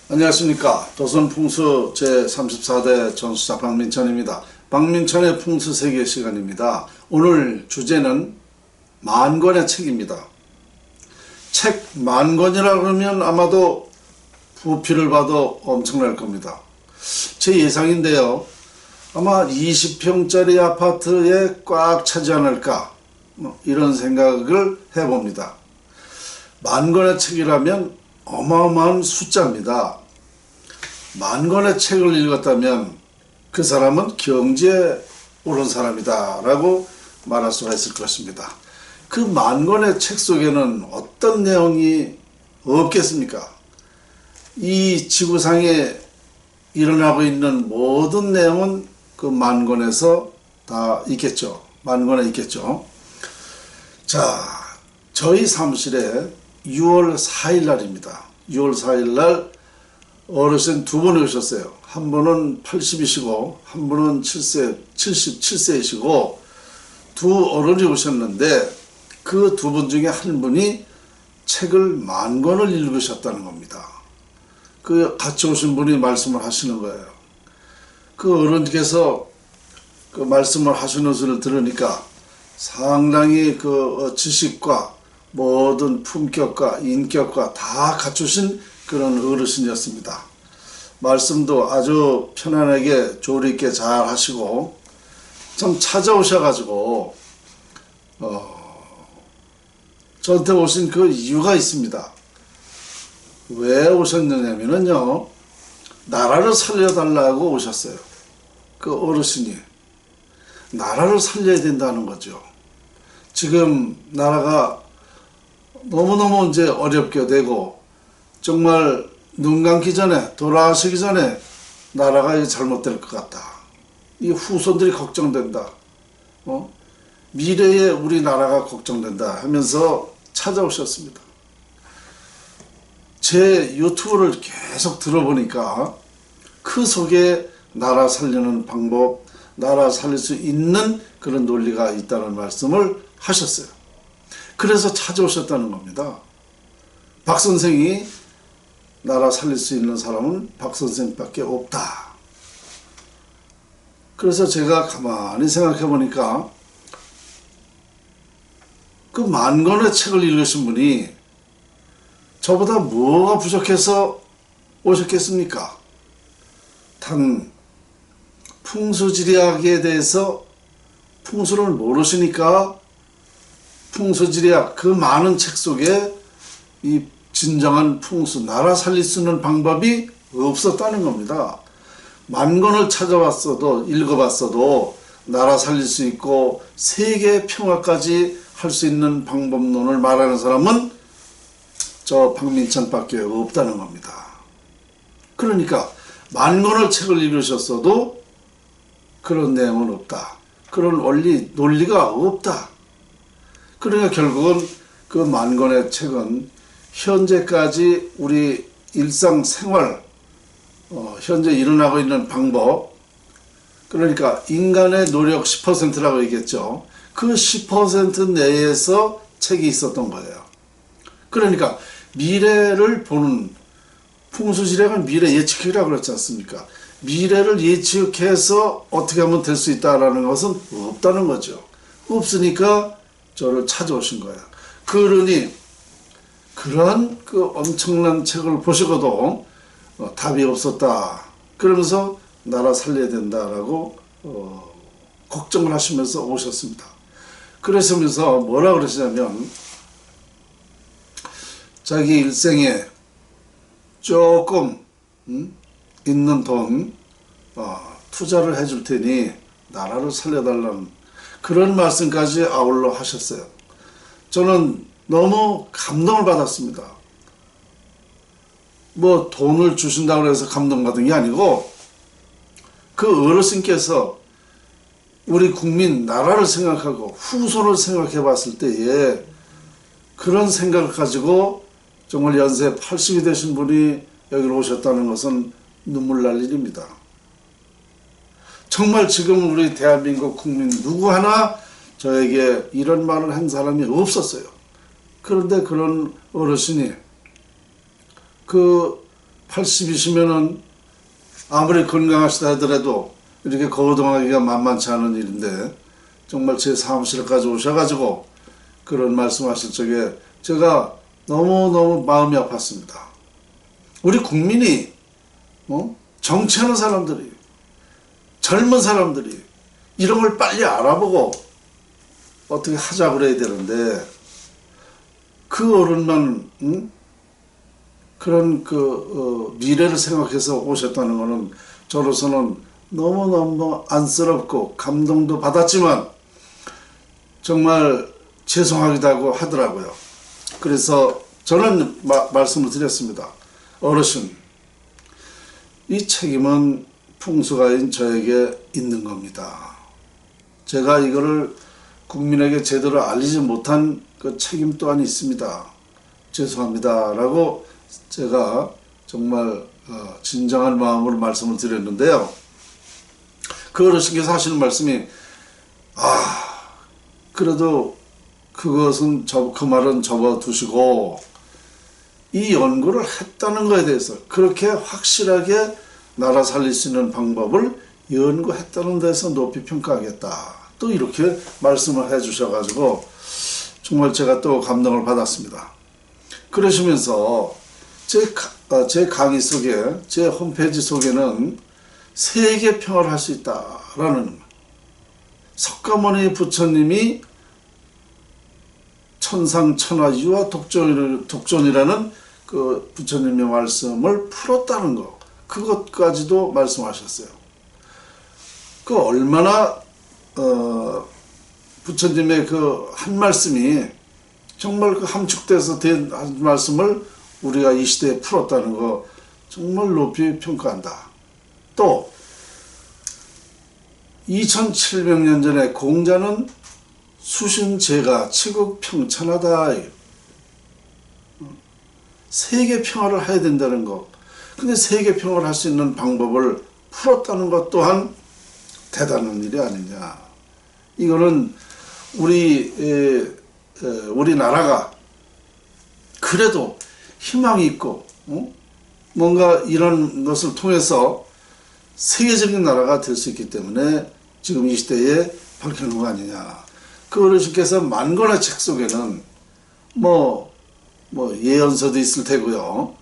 안녕하십니까. 조선풍수 제34대 전수자 박민천입니다. 박민천의 풍수세계 시간입니다. 오늘 주제는 만권의 책입니다. 책 만권이라 그러면 아마도 부피를 봐도 엄청날 겁니다. 제 예상인데요. 아마 20평짜리 아파트에 꽉 차지 않을까 이런 생각을 해봅니다. 만권의 책이라면 어마어마한 숫자입니다. 만권의 책을 읽었다면 그 사람은 경지에 오른 사람이다 라고 말할 수가 있을 것입니다. 그 만권의 책 속에는 어떤 내용이 없겠습니까? 이 지구상에 일어나고 있는 모든 내용은 그 만권에서 다 있겠죠. 만권에 있겠죠. 자, 저희 사무실에 6월 4일 날입니다. 6월 4일 날 어르신 두 분이 오셨어요. 한 분은 80이시고 한 분은 77세이시고 두 어른이 오셨는데 그 두 분 중에 한 분이 책을 만권을 읽으셨다는 겁니다. 그 같이 오신 분이 말씀을 하시는 거예요. 그 어른께서 그 말씀을 하시는 것을 들으니까 상당히 그 지식과 모든 품격과 인격과 다 갖추신 그런 어르신이었습니다. 말씀도 아주 편안하게 조리있게 잘 하시고 참 찾아오셔가지고 저한테 오신 그 이유가 있습니다. 왜 오셨느냐면요, 나라를 살려달라고 오셨어요. 그 어르신이 나라를 살려야 된다는 거죠. 지금 나라가 너무너무 이제 어렵게 되고 정말 눈 감기 전에 돌아가시기 전에 나라가 잘못될 것 같다. 이 후손들이 걱정된다. 미래의 우리나라가 걱정된다 하면서 찾아오셨습니다. 제 유튜브를 계속 들어보니까 그 속에 나라 살리는 방법, 나라 살릴 수 있는 그런 논리가 있다는 말씀을 하셨어요. 그래서 찾아오셨다는 겁니다. 박 선생이 나라 살릴 수 있는 사람은 박 선생밖에 없다. 그래서 제가 가만히 생각해 보니까 그 만권의 책을 읽으신 분이 저보다 뭐가 부족해서 오셨겠습니까? 단 풍수지리학에 대해서 풍수를 모르시니까 풍수지리학 그 많은 책 속에 이 진정한 풍수, 나라 살릴 수 있는 방법이 없었다는 겁니다. 만권을 찾아봤어도 읽어봤어도 나라 살릴 수 있고 세계 평화까지 할 수 있는 방법론을 말하는 사람은 저 박민천밖에 없다는 겁니다. 그러니까 만권의 책을 읽으셨어도 그런 내용은 없다. 그런 논리가 없다. 그러니까 결국은 그 만권의 책은 현재까지 우리 일상생활, 현재 일어나고 있는 방법, 그러니까 인간의 노력 10%라고 얘기했죠. 그 10% 내에서 책이 있었던 거예요. 그러니까 미래를 보는, 풍수지리학은 미래 예측이라고 그랬지 않습니까? 미래를 예측해서 어떻게 하면 될 수 있다라는 것은 없다는 거죠. 없으니까 저를 찾아오신 거예요. 그러니 그러한 그 엄청난 책을 보시고도 답이 없었다. 그러면서 나라 살려야 된다라고 걱정을 하시면서 오셨습니다. 그러시면서 뭐라 그러시냐면 자기 일생에 조금 있는 돈 투자를 해줄 테니 나라를 살려달라는 그런 말씀까지 아울러 하셨어요. 저는 너무 감동을 받았습니다. 뭐 돈을 주신다고 해서 감동받은 게 아니고 그 어르신께서 우리 국민 나라를 생각하고 후손을 생각해 봤을 때에 그런 생각을 가지고 정말 연세 80이 되신 분이 여기로 오셨다는 것은 눈물 날 일입니다. 정말 지금 우리 대한민국 국민 누구 하나 저에게 이런 말을 한 사람이 없었어요. 그런데 그런 어르신이 그 80이시면은 아무리 건강하시다 하더라도 이렇게 거동하기가 만만치 않은 일인데 정말 제 사무실까지 오셔가지고 그런 말씀하실 적에 제가 너무너무 마음이 아팠습니다. 우리 국민이 정치하는 사람들이, 젊은 사람들이 이런 걸 빨리 알아보고 어떻게 하자고 그래야 되는데 그 어른만 그런 미래를 생각해서 오셨다는 것은 저로서는 너무너무 안쓰럽고 감동도 받았지만 정말 죄송하기도 하고 하더라고요. 그래서 저는 말씀을 드렸습니다. 어르신, 이 책임은 풍수가인 저에게 있는 겁니다. 제가 이거를 국민에게 제대로 알리지 못한 그 책임 또한 있습니다. 죄송합니다. 라고 제가 정말 진정한 마음으로 말씀을 드렸는데요. 그 어르신께서 하시는 말씀이 그래도 그것은 그 말은 접어두시고 이 연구를 했다는 것에 대해서 그렇게 확실하게 나라 살릴 수 있는 방법을 연구했다는 데서 높이 평가하겠다. 또 이렇게 말씀을 해 주셔가지고 정말 제가 또 감동을 받았습니다. 그러시면서 제 강의 속에, 제 홈페이지 속에는 세계 평화를 할 수 있다라는 석가모니 부처님이 천상천하 유화 독존이라는 그 부처님의 말씀을 풀었다는 것, 그것까지도 말씀하셨어요. 그 얼마나 부처님의 그 한 말씀이 정말 그 함축돼서 된 한 말씀을 우리가 이 시대에 풀었다는 거 정말 높이 평가한다. 또 2700년 전에 공자는 수신제가 치국 평천하다. 세계 평화를 해야 된다는 것. 근데 세계 평화를 할 수 있는 방법을 풀었다는 것 또한 대단한 일이 아니냐. 이거는 우리나라가 그래도 희망이 있고 뭔가 이런 것을 통해서 세계적인 나라가 될 수 있기 때문에 지금 이 시대에 밝혀놓은 거 아니냐. 그 어르신께서 만권의 책 속에는 뭐 예언서도 있을 테고요.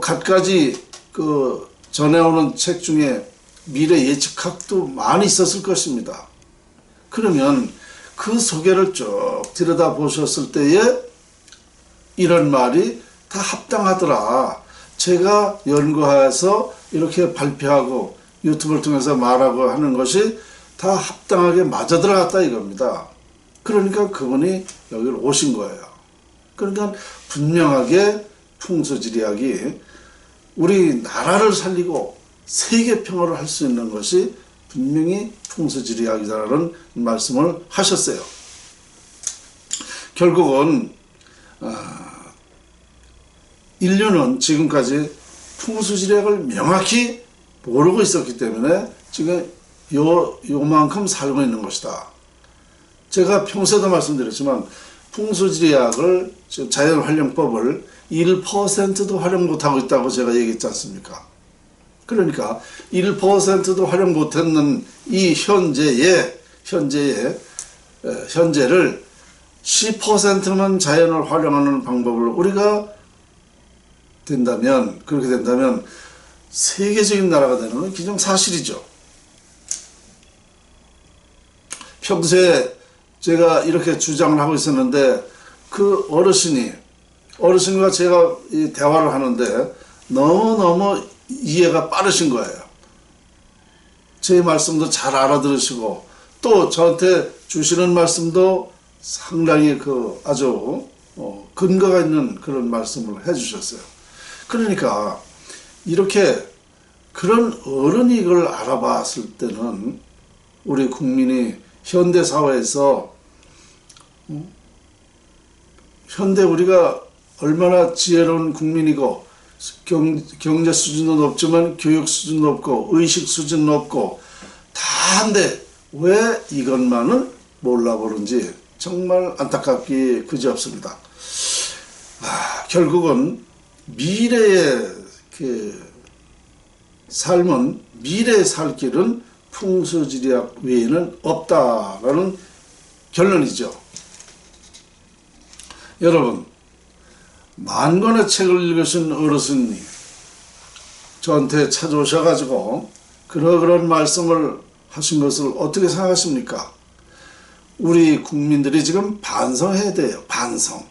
갖가지 그 전해오는 책 중에 미래 예측학도 많이 있었을 것입니다. 그러면 그 소개를 쭉 들여다보셨을 때에 이런 말이 다 합당하더라. 제가 연구해서 이렇게 발표하고 유튜브를 통해서 말하고 하는 것이 다 합당하게 맞아 들어갔다 이겁니다. 그러니까 그분이 여기를 오신 거예요. 그러니까 분명하게 풍수지리학이 우리 나라를 살리고 세계 평화를 할 수 있는 것이 분명히 풍수지리학이라는 말씀을 하셨어요. 결국은 인류는 지금까지 풍수지리학을 명확히 모르고 있었기 때문에 지금 요만큼 살고 있는 것이다. 제가 평소에도 말씀드렸지만 풍수지리학을 자연활용법을 1%도 활용 못하고 있다고 제가 얘기했지 않습니까? 그러니까 1%도 활용 못했는 이 현재를 10%만 자연을 활용하는 방법을 우리가 그렇게 된다면 세계적인 나라가 되는 건 기정사실이죠. 평소에 제가 이렇게 주장을 하고 있었는데 그 어르신과 제가 이 대화를 하는데 너무너무 이해가 빠르신 거예요. 제 말씀도 잘 알아들으시고 또 저한테 주시는 말씀도 상당히 아주 근거가 있는 그런 말씀을 해주셨어요. 그러니까 이렇게 그런 어른이 이걸 알아봤을 때는 우리 국민이 현대 사회에서 현대 우리가 얼마나 지혜로운 국민이고 경제 수준도 높지만 교육 수준도 높고 의식 수준도 높고 다 한데 왜 이것만은 몰라보는지 정말 안타깝기 그지없습니다. 결국은 미래에 그 삶은 미래에 살 길은 풍수지리학 외에는 없다라는 결론이죠. 여러분, 만권의 책을 읽으신 어르신이 저한테 찾아오셔가지고 그런 말씀을 하신 것을 어떻게 생각하십니까? 우리 국민들이 지금 반성해야 돼요. 반성.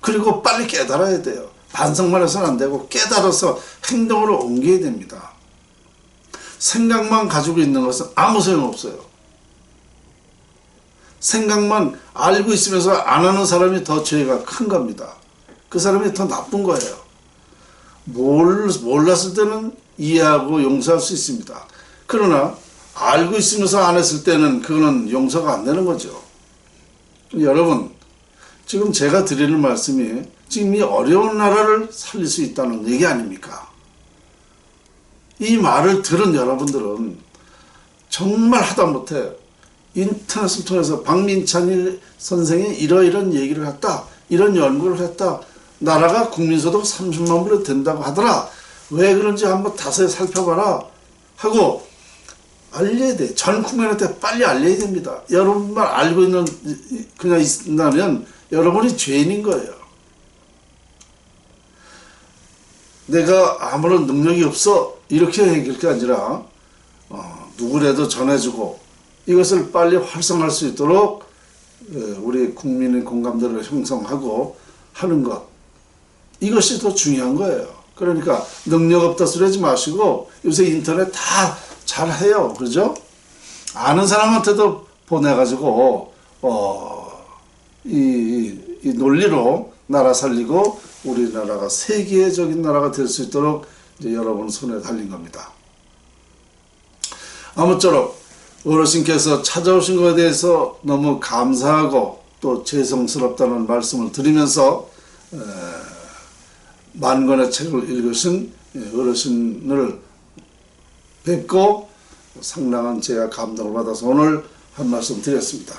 그리고 빨리 깨달아야 돼요. 반성만 해서는 안 되고 깨달아서 행동으로 옮겨야 됩니다. 생각만 가지고 있는 것은 아무 소용없어요. 생각만 알고 있으면서 안 하는 사람이 더 죄가 큰 겁니다. 그 사람이 더 나쁜 거예요. 몰랐을 때는 이해하고 용서할 수 있습니다. 그러나 알고 있으면서 안 했을 때는 그거는 용서가 안 되는 거죠. 여러분, 지금 제가 드리는 말씀이 지금 이 어려운 나라를 살릴 수 있다는 얘기 아닙니까? 이 말을 들은 여러분들은 정말 하다못해 인터넷을 통해서 박민찬 선생이 이러이런 얘기를 했다, 이런 연구를 했다, 나라가 국민소득 30만 불이 된다고 하더라, 왜 그런지 한번 자세히 살펴봐라 하고 알려야 돼. 전 국민한테 빨리 알려야 됩니다. 여러분만 알고 있다면 여러분이 죄인인 거예요. 내가 아무런 능력이 없어 이렇게 얘기할 게 아니라 누구라도 전해주고 이것을 빨리 활성화할 수 있도록 우리 국민의 공감대를 형성하고 하는 것, 이것이 더 중요한 거예요. 그러니까 능력 없다 소리 하지 마시고 요새 인터넷 다 잘해요. 그죠? 아는 사람한테도 보내가지고 이 논리로 나라 살리고 우리나라가 세계적인 나라가 될 수 있도록 이제 여러분 손에 달린 겁니다. 아무쪼록 어르신께서 찾아오신 것에 대해서 너무 감사하고 또 죄송스럽다는 말씀을 드리면서 만권의 책을 읽으신 어르신을 뵙고 상당한 제가 감동을 받아서 오늘 한 말씀 드렸습니다.